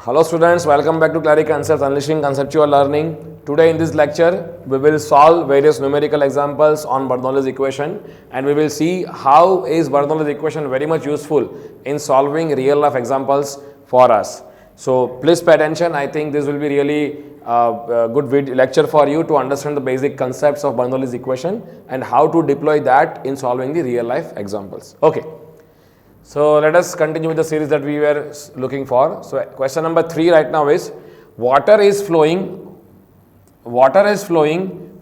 Hello students, welcome back to CLARI Concepts, Unleashing Conceptual Learning. Today in this lecture, we will solve various numerical examples on Bernoulli's equation and we will see how is Bernoulli's equation very much useful in solving real life examples for us. So please pay attention. I think this will be really a good lecture for you to understand the basic concepts of Bernoulli's equation and how to deploy that in solving the real life examples. Okay. So let us continue with the series that we were looking for. So question number 3 right now is water is flowing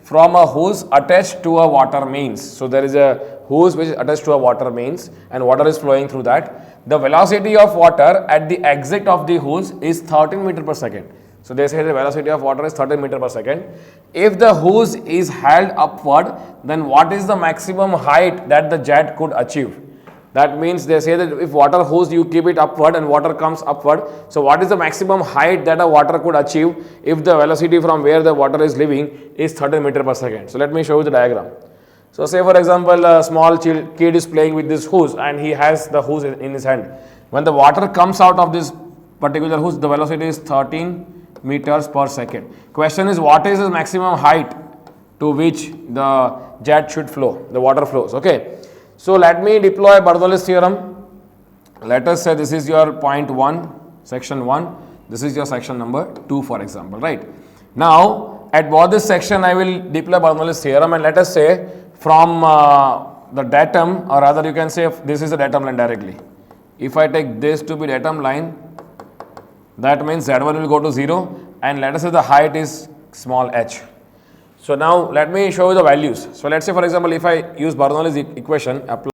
from a hose attached to a water mains. So there is a hose which is attached to a water mains and water is flowing through that. The velocity of water at the exit of the hose is 13 meter per second. So they say the velocity of water is 13 meter per second. If the hose is held upward, then what is the maximum height that the jet could achieve? That means they say that if water hose you keep it upward and water comes upward. So what is the maximum height that a water could achieve if the velocity from where the water is leaving is 13 meter per second. So let me show you the diagram. So say for example a small kid is playing with this hose and he has the hose in his hand. When the water comes out of this particular hose, the velocity is 13 meters per second. Question is what is the maximum height to which the jet should flow, the water flows, okay. So let me deploy Bernoulli's theorem. Let us say this is your point 1, section 1. This is your section number 2 for example, right. Now at both this section I will deploy Bernoulli's theorem and let us say from the datum, or rather you can say this is the datum line directly. If I take this to be datum line, that means Z1 will go to 0 and let us say the height is small h. So now let me show you the values. So let's say for example if I use Bernoulli's equation, apply